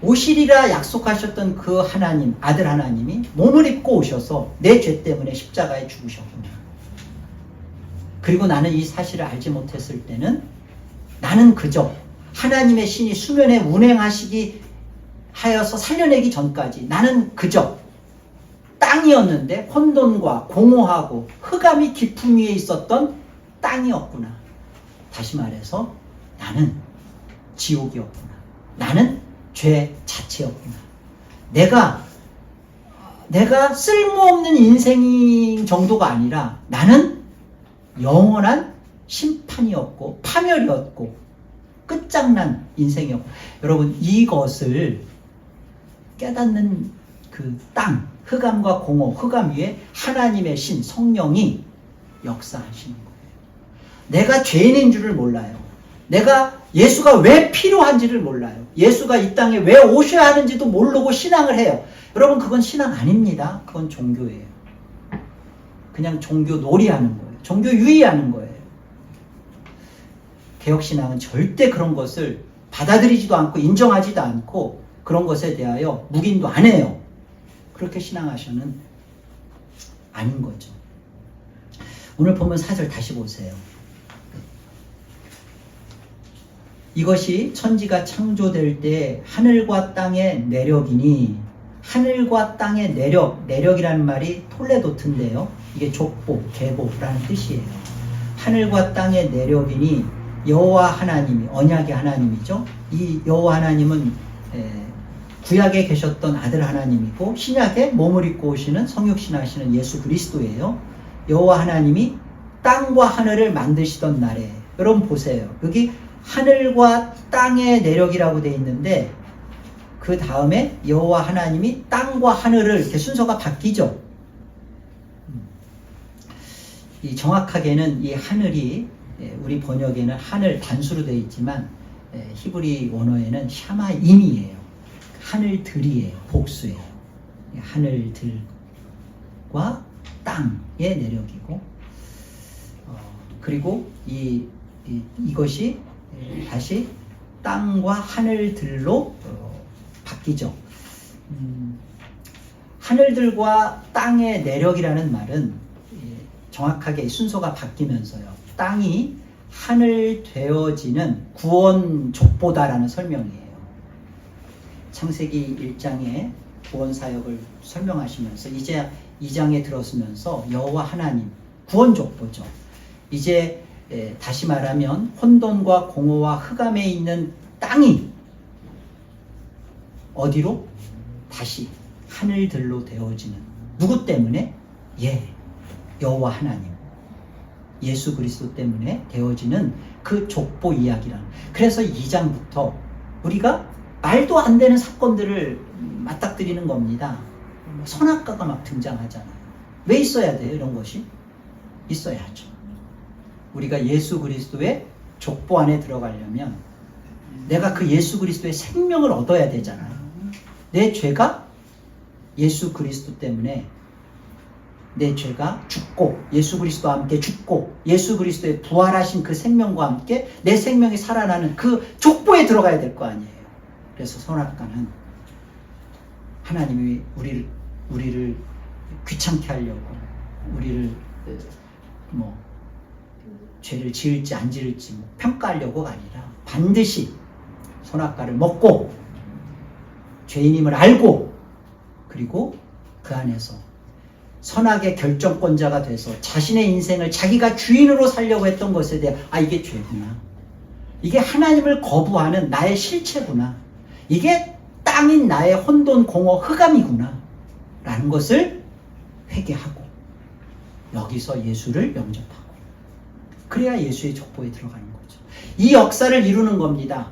오시리라 약속하셨던 그 하나님, 아들 하나님이 몸을 입고 오셔서 내 죄 때문에 십자가에 죽으셨구나. 그리고 나는 이 사실을 알지 못했을 때는 나는 그저 하나님의 신이 수면에 운행하시기 하여서 살려내기 전까지 나는 그저 땅이었는데 혼돈과 공허하고 흑암이 깊음 위에 있었던 땅이었구나. 다시 말해서 나는 지옥이었구나. 나는 죄 자체였구나. 내가 쓸모없는 인생 정도가 아니라 나는 영원한 심판이었고 파멸이었고 끝장난 인생이었고, 여러분 이것을 깨닫는 그 땅, 흑암과 공허, 흑암 위에 하나님의 신, 성령이 역사하시는 거예요. 내가 죄인인 줄을 몰라요. 내가 예수가 왜 필요한지를 몰라요. 예수가 이 땅에 왜 오셔야 하는지도 모르고 신앙을 해요. 여러분 그건 신앙 아닙니다. 그건 종교예요. 그냥 종교 놀이하는 거예요. 종교 유의하는 거예요. 개혁신앙은 절대 그런 것을 받아들이지도 않고 인정하지도 않고 그런 것에 대하여 묵인도 안 해요. 그렇게 신앙하셔는 아닌 거죠. 오늘 보면 4절 다시 보세요. 이것이 천지가 창조될 때 하늘과 땅의 내력이니, 하늘과 땅의 내력이라는 말이 톨레도트인데요. 이게 족보, 계보라는 뜻이에요. 하늘과 땅의 내력이니 여호와 하나님이, 언약의 하나님이죠. 이 여호와 하나님은 구약에 계셨던 아들 하나님이고 신약에 몸을 입고 오시는 성육신하시는 예수 그리스도예요. 여호와 하나님이 땅과 하늘을 만드시던 날에, 여러분 보세요. 여기 하늘과 땅의 내력이라고 되어 있는데 그 다음에 여호와 하나님이 땅과 하늘을, 이렇게 순서가 바뀌죠. 이 정확하게는 이 하늘이, 우리 번역에는 하늘 단수로 되어 있지만 히브리 원어에는 샤마임이에요. 하늘들이에요. 복수예요. 하늘들과 땅의 내력이고, 그리고 이것이 다시 땅과 하늘들로 바뀌죠. 하늘들과 땅의 내력이라는 말은 정확하게 순서가 바뀌면서요. 땅이 하늘 되어지는 구원 족보다라는 설명이에요. 창세기 1장에 구원 사역을 설명하시면서 이제 2장에 들어서면서 여호와 하나님 구원 족보죠. 이제 다시 말하면 혼돈과 공허와 흑암에 있는 땅이 어디로? 다시 하늘들로 되어지는, 누구 때문에? 여호와 하나님, 예수 그리스도 때문에 되어지는 그 족보 이야기란. 그래서 2장부터 우리가 말도 안 되는 사건들을 맞닥뜨리는 겁니다. 선악과가 막 등장하잖아요. 왜 있어야 돼요? 이런 것이 있어야죠. 우리가 예수 그리스도의 족보 안에 들어가려면 내가 그 예수 그리스도의 생명을 얻어야 되잖아요. 내 죄가 예수 그리스도 때문에, 내 죄가 죽고 예수 그리스도와 함께 죽고 예수 그리스도의 부활하신 그 생명과 함께 내 생명이 살아나는 그 족보에 들어가야 될 거 아니에요. 그래서 선악과는 하나님이 우리를 귀찮게 하려고, 우리를 죄를 지을지 안 지을지 평가하려고가 아니라 반드시 선악과를 먹고 죄인임을 알고, 그리고 그 안에서 선악의 결정권자가 돼서 자신의 인생을 자기가 주인으로 살려고 했던 것에 대해 이게 죄구나, 이게 하나님을 거부하는 나의 실체구나, 이게 땅인 나의 혼돈, 공허, 흑암이구나 라는 것을 회개하고 여기서 예수를 영접하고, 그래야 예수의 족보에 들어가는 거죠. 이 역사를 이루는 겁니다.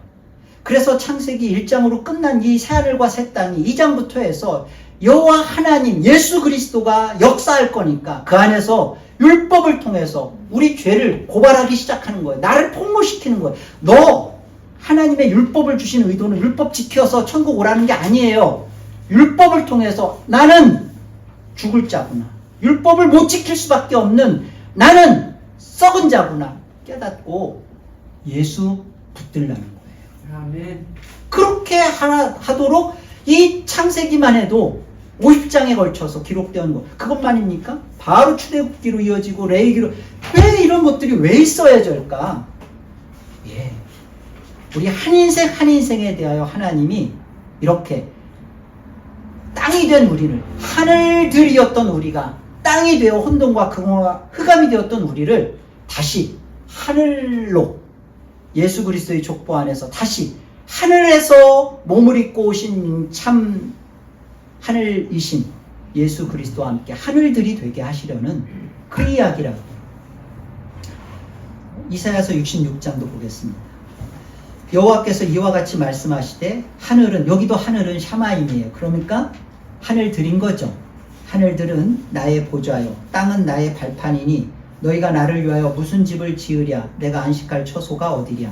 그래서 창세기 1장으로 끝난 이 새하늘과 새 땅이 2장부터 해서 여호와 하나님, 예수 그리스도가 역사할 거니까 그 안에서 율법을 통해서 우리 죄를 고발하기 시작하는 거예요. 나를 폭로시키는 거예요. 너 하나님의 율법을 주신 의도는 율법 지켜서 천국 오라는 게 아니에요. 율법을 통해서 나는 죽을 자구나, 율법을 못 지킬 수밖에 없는 나는 썩은 자구나 깨닫고 예수 붙들라는 거예요. 아멘. 그렇게 하도록 이 창세기만 해도 50장에 걸쳐서 기록되어 거 그것만입니까? 바로 출애굽기로 이어지고 레위기로 왜 이런 것들이 왜 있어야 될까? 예, 우리 한 인생 한 인생에 대하여 하나님이 이렇게 땅이 된 우리를, 하늘들이었던 우리가 땅이 되어 혼돈과 금호와 흑암이 되었던 우리를 다시 하늘로, 예수 그리스도의 족보 안에서 다시 하늘에서 몸을 입고 오신 참 하늘이신 예수 그리스도와 함께 하늘들이 되게 하시려는 그 이야기라고. 이사야서 66장도 보겠습니다. 여호와께서 이와 같이 말씀하시되, 하늘은, 여기도 하늘은 샤마임이에요. 그러니까 하늘들인 거죠. 하늘들은 나의 보좌요, 땅은 나의 발판이니 너희가 나를 위하여 무슨 집을 지으랴? 내가 안식할 처소가 어디랴?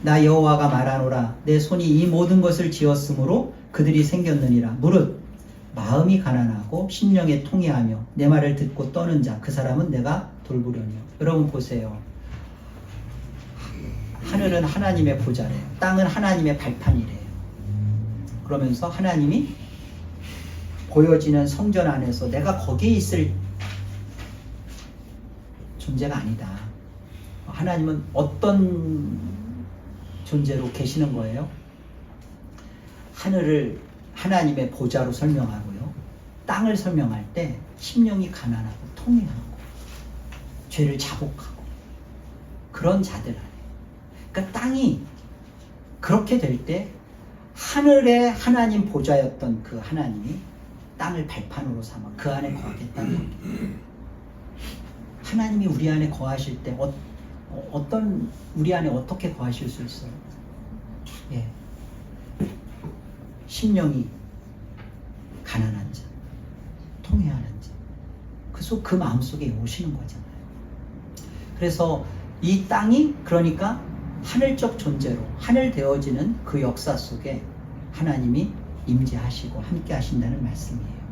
나 여호와가 말하노라. 내 손이 이 모든 것을 지었으므로 그들이 생겼느니라. 무릇 마음이 가난하고 심령에 통회하며 내 말을 듣고 떠는 자, 그 사람은 내가 돌보려니요. 여러분 보세요. 하늘은 하나님의 보좌래요. 땅은 하나님의 발판이래요. 그러면서 하나님이 보여지는 성전 안에서 내가 거기에 있을 존재가 아니다. 하나님은 어떤 존재로 계시는 거예요? 하늘을 하나님의 보좌로 설명하고요, 땅을 설명할 때 심령이 가난하고 통회하고 죄를 자복하고 그런 자들 안에, 그러니까 땅이 그렇게 될 때 하늘의 하나님 보좌였던 그 하나님이 땅을 발판으로 삼아 그 안에 거하겠다는 겁니다. 하나님이 우리 안에 거하실 때 어떤, 우리 안에 어떻게 거하실 수 있어요? 예, 심령이 가난한 자, 통회하는 자, 그 마음속에 오시는 거잖아요. 그래서 이 땅이, 그러니까 하늘적 존재로 하늘 되어지는 그 역사 속에 하나님이 임재하시고 함께 하신다는 말씀이에요.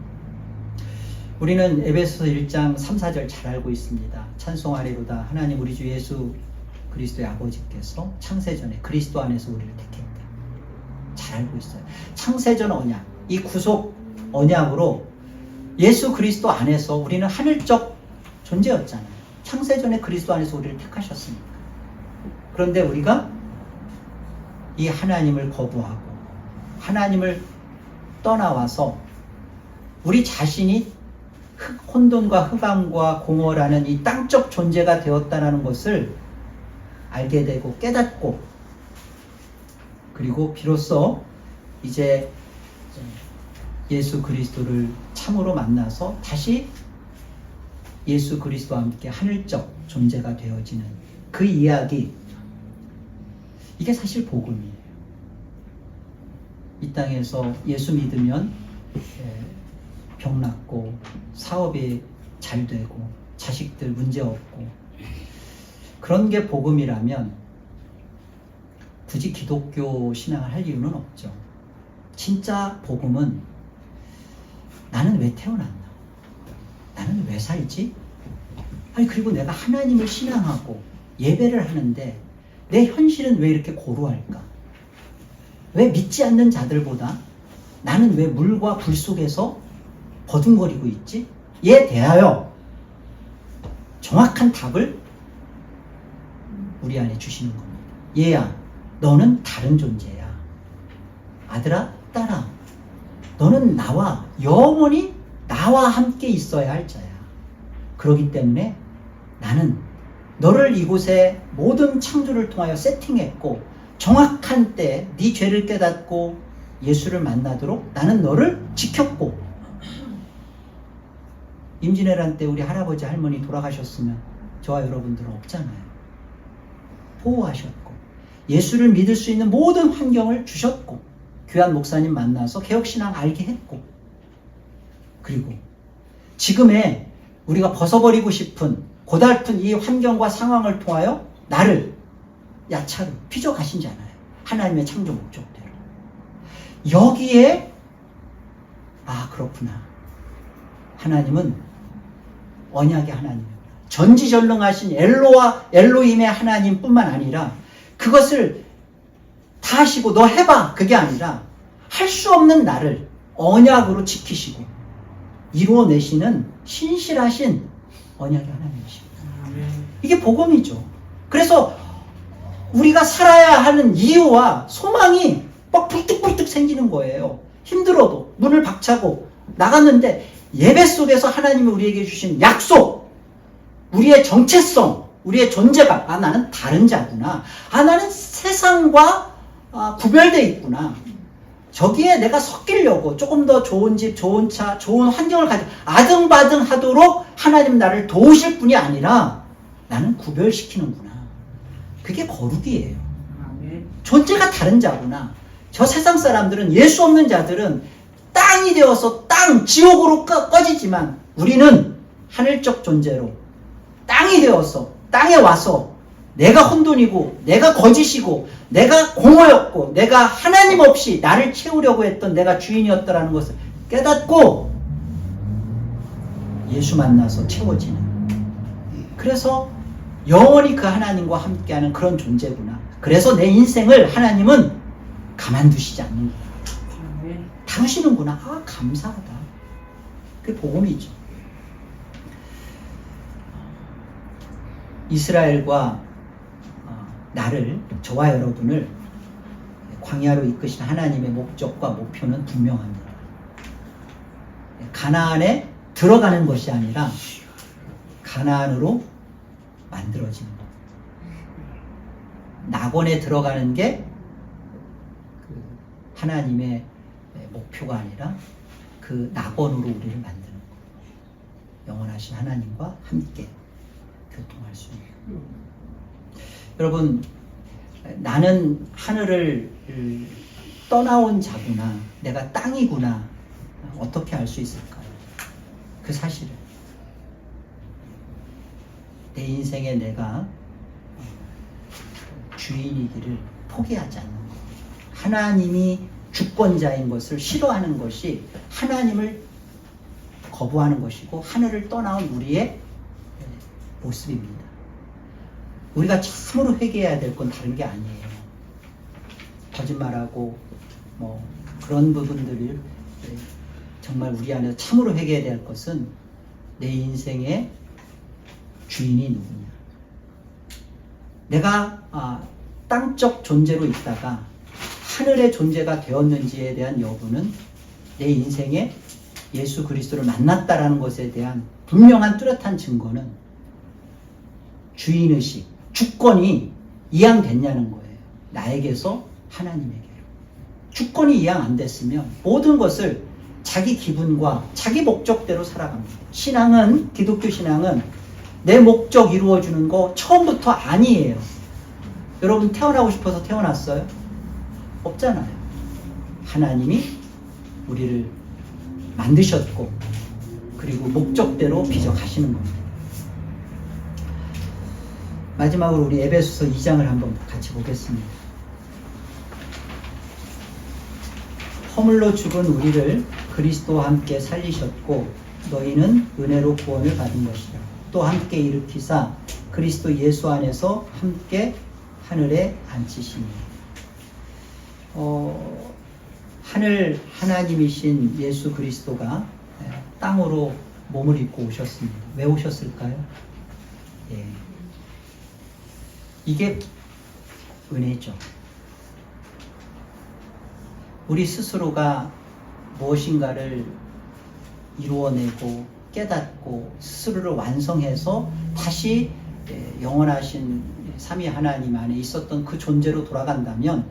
우리는 에베소서 1장 3, 4절 잘 알고 있습니다. 찬송하리로다. 하나님 우리 주 예수 그리스도의 아버지께서 창세전에 그리스도 안에서 우리를 택했다. 잘 알고 있어요. 창세전 언약, 이 구속 언약으로 예수 그리스도 안에서 우리는 하늘적 존재였잖아요. 창세전에 그리스도 안에서 우리를 택하셨으니까. 그런데 우리가 이 하나님을 거부하고 하나님을 떠나와서 우리 자신이 혼돈과 흑암과 공허라는 이 땅적 존재가 되었다는 것을 알게 되고 깨닫고, 그리고 비로소 이제 예수 그리스도를 참으로 만나서 다시 예수 그리스도와 함께 하늘적 존재가 되어지는 그 이야기, 이게 사실 복음이에요. 이 땅에서 예수 믿으면 병 낫고 사업이 잘 되고 자식들 문제 없고 그런 게 복음이라면 굳이 기독교 신앙을 할 이유는 없죠. 진짜 복음은 나는 왜 태어났나? 나는 왜 살지? 아니, 그리고 내가 하나님을 신앙하고 예배를 하는데 내 현실은 왜 이렇게 고루할까? 왜 믿지 않는 자들보다 나는 왜 물과 불 속에서 버둥거리고 있지? 얘에 대하여 정확한 답을 우리 안에 주시는 겁니다. 얘야, 너는 다른 존재야. 아들아, 딸아, 너는 나와 영원히 나와 함께 있어야 할 자야. 그렇기 때문에 나는 너를 이곳에 모든 창조를 통하여 세팅했고, 정확한 때 네 죄를 깨닫고 예수를 만나도록 나는 너를 지켰고, 임진왜란 때 우리 할아버지 할머니 돌아가셨으면 저와 여러분들은 없잖아요. 보호하셨고 예수를 믿을 수 있는 모든 환경을 주셨고, 귀한 목사님 만나서 개혁신앙 알게 했고, 그리고 지금의 우리가 벗어버리고 싶은 고달픈 이 환경과 상황을 통하여 나를 야차로 빚어가신잖아요. 하나님의 창조 목적대로. 여기에 그렇구나, 하나님은 언약의 하나님입니다. 전지전능하신 엘로와 엘로힘의 하나님뿐만 아니라 그것을 다 다 하시고 너 해봐 그게 아니라 할 수 없는 나를 언약으로 지키시고 이루어내시는 신실하신 언약의 하나님이십니다. 이게 복음이죠. 그래서 우리가 살아야 하는 이유와 소망이 막 불뚝불뚝 생기는 거예요. 힘들어도 문을 박차고 나갔는데 예배 속에서 하나님이 우리에게 주신 약속, 우리의 정체성, 우리의 존재가 나는 다른 자구나. 나는 세상과 구별되어 있구나. 저기에 내가 섞이려고 조금 더 좋은 집, 좋은 차, 좋은 환경을 가지고 아등바등 하도록 하나님 나를 도우실 분이 아니라 나는 구별시키는구나. 그게 거룩이에요. 존재가 다른 자구나. 저 세상 사람들은 예수 없는 자들은 땅이 되어서 지옥으로 꺼지지만 우리는 하늘적 존재로 땅이 되어서 땅에 와서 내가 혼돈이고 내가 거짓이고 내가 공허였고 내가 하나님 없이 나를 채우려고 했던 내가 주인이었다라는 것을 깨닫고 예수 만나서 채워지는, 그래서 영원히 그 하나님과 함께하는 그런 존재구나. 그래서 내 인생을 하나님은 가만두시지 않는구나. 다루시는구나. 감사하다. 그게 복음이죠. 이스라엘과 나를, 저와 여러분을 광야로 이끄신 하나님의 목적과 목표는 분명합니다. 가나안에 들어가는 것이 아니라 가나안으로 만들어지는 것. 낙원에 들어가는 게 하나님의 목표가 아니라 그 낙원으로 우리를 만드는 것. 영원하신 하나님과 함께 교통할 수 있는. 여러분, 나는 하늘을 떠나온 자구나, 내가 땅이구나, 어떻게 알 수 있을까요? 그 사실을. 내 인생에 내가 주인이기를 포기하지 않는 것. 하나님이 주권자인 것을 싫어하는 것이 하나님을 거부하는 것이고 하늘을 떠나온 우리의 모습입니다. 우리가 참으로 회개해야 될 건 다른 게 아니에요. 거짓말하고 그런 부분들을 정말 우리 안에서 참으로 회개해야 될 것은 내 인생의 주인이 누구냐. 내가 땅적 존재로 있다가 하늘의 존재가 되었는지에 대한 여부는 내 인생에 예수 그리스도를 만났다라는 것에 대한 분명한 뚜렷한 증거는 주인의식, 주권이 이양됐냐는 거예요. 나에게서 하나님에게로. 주권이 이양 안 됐으면 모든 것을 자기 기분과 자기 목적대로 살아갑니다. 신앙은, 기독교 신앙은 내 목적 이루어주는 거 처음부터 아니에요. 여러분 태어나고 싶어서 태어났어요? 없잖아요. 하나님이 우리를 만드셨고 그리고 목적대로 빚어가시는 겁니다. 마지막으로 우리 에베소서 2장을 한번 같이 보겠습니다. 허물로 죽은 우리를 그리스도와 함께 살리셨고 너희는 은혜로 구원을 받은 것이라. 또 함께 일으키사 그리스도 예수 안에서 함께 하늘에 앉히시니. 하늘 하나님이신 예수 그리스도가 땅으로 몸을 입고 오셨습니다. 왜 오셨을까요? 이게 은혜죠. 우리 스스로가 무엇인가를 이루어내고 깨닫고 스스로를 완성해서 다시 영원하신 삼위 하나님 안에 있었던 그 존재로 돌아간다면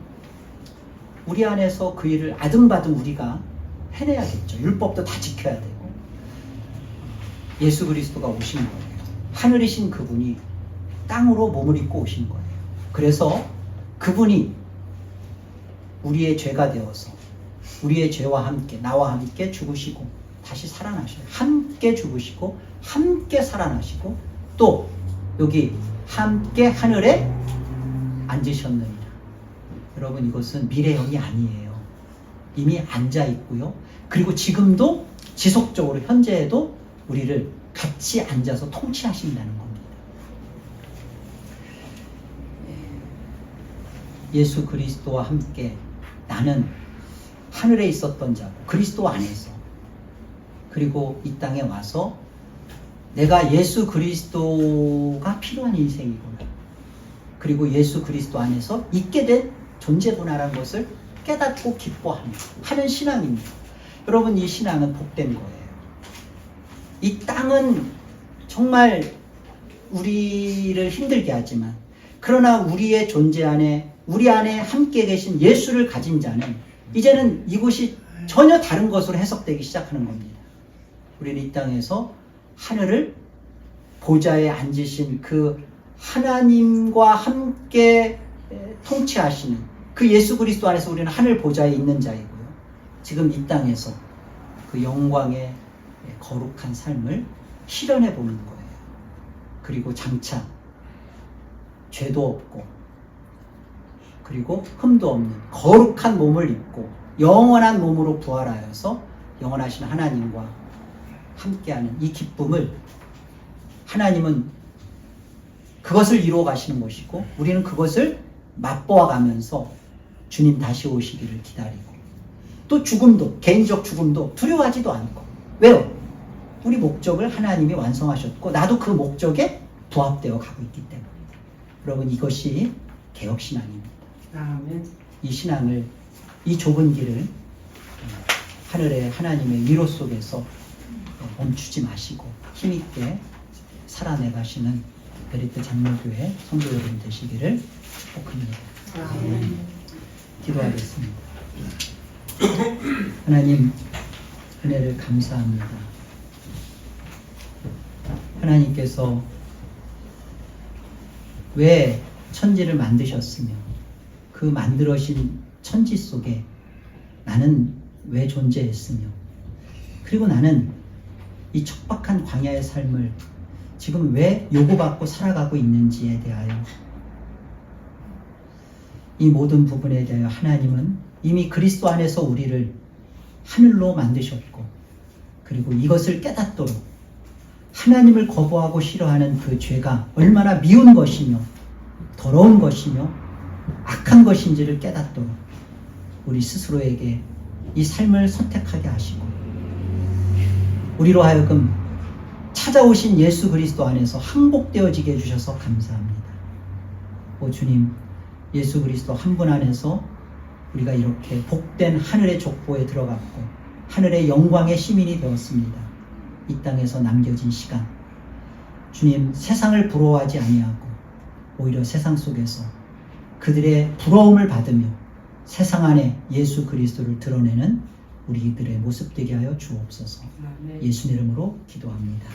우리 안에서 그 일을 아등바등 우리가 해내야겠죠. 율법도 다 지켜야 되고. 예수 그리스도가 오신 거예요. 하늘이신 그분이 땅으로 몸을 입고 오신 거예요. 그래서 그분이 우리의 죄가 되어서 우리의 죄와 함께, 나와 함께 죽으시고 다시 살아나셔요. 함께 죽으시고 함께 살아나시고 또 여기 함께 하늘에 앉으셨느니라. 여러분, 이것은 미래형이 아니에요. 이미 앉아 있고요. 그리고 지금도 지속적으로 현재에도 우리를 같이 앉아서 통치하신다는 겁니다. 예수 그리스도와 함께 나는 하늘에 있었던 자고 그리스도 안에서, 그리고 이 땅에 와서 내가 예수 그리스도가 필요한 인생이구나, 그리고 예수 그리스도 안에서 있게 된 존재구나라는 것을 깨닫고 기뻐하는 신앙입니다. 여러분, 이 신앙은 복된 거예요. 이 땅은 정말 우리를 힘들게 하지만, 그러나 우리의 존재 안에, 우리 안에 함께 계신 예수를 가진 자는 이제는 이곳이 전혀 다른 것으로 해석되기 시작하는 겁니다. 우리는 이 땅에서 하늘을, 보좌에 앉으신 그 하나님과 함께 통치하시는 그 예수 그리스도 안에서 우리는 하늘 보좌에 있는 자이고요. 지금 이 땅에서 그 영광의 거룩한 삶을 실현해 보는 거예요. 그리고 장차 죄도 없고, 그리고 흠도 없는 거룩한 몸을 입고 영원한 몸으로 부활하여서 영원하신 하나님과 함께하는 이 기쁨을, 하나님은 그것을 이루어 가시는 것이고 우리는 그것을 맛보아 가면서 주님 다시 오시기를 기다리고, 또 죽음도, 개인적 죽음도 두려워하지도 않고. 왜요? 우리 목적을 하나님이 완성하셨고 나도 그 목적에 부합되어 가고 있기 때문입니다. 여러분, 이것이 개혁신앙입니다. 이 신앙을, 이 좁은 길을 하늘의 하나님의 위로 속에서 멈추지 마시고 힘있게 살아내가시는 베리트 장로교회 성도 여러분 되시기를 축복합니다. 기도하겠습니다. 하나님, 은혜를 감사합니다. 하나님께서 왜 천지를 만드셨으며 그 만들어진 천지 속에 나는 왜 존재했으며, 그리고 나는 이 척박한 광야의 삶을 지금 왜 요구받고 살아가고 있는지에 대하여, 이 모든 부분에 대하여 하나님은 이미 그리스도 안에서 우리를 하늘로 만드셨고, 그리고 이것을 깨닫도록 하나님을 거부하고 싫어하는 그 죄가 얼마나 미운 것이며 더러운 것이며 악한 것인지를 깨닫도록 우리 스스로에게 이 삶을 선택하게 하시고, 우리로 하여금 찾아오신 예수 그리스도 안에서 항복되어지게 해주셔서 감사합니다. 오 주님, 예수 그리스도 한 분 안에서 우리가 이렇게 복된 하늘의 족보에 들어갔고 하늘의 영광의 시민이 되었습니다. 이 땅에서 남겨진 시간, 주님, 세상을 부러워하지 아니하고 오히려 세상 속에서 그들의 부러움을 받으며 세상 안에 예수 그리스도를 드러내는 우리들의 모습 되게 하여 주옵소서. 예수님 이름으로 기도합니다.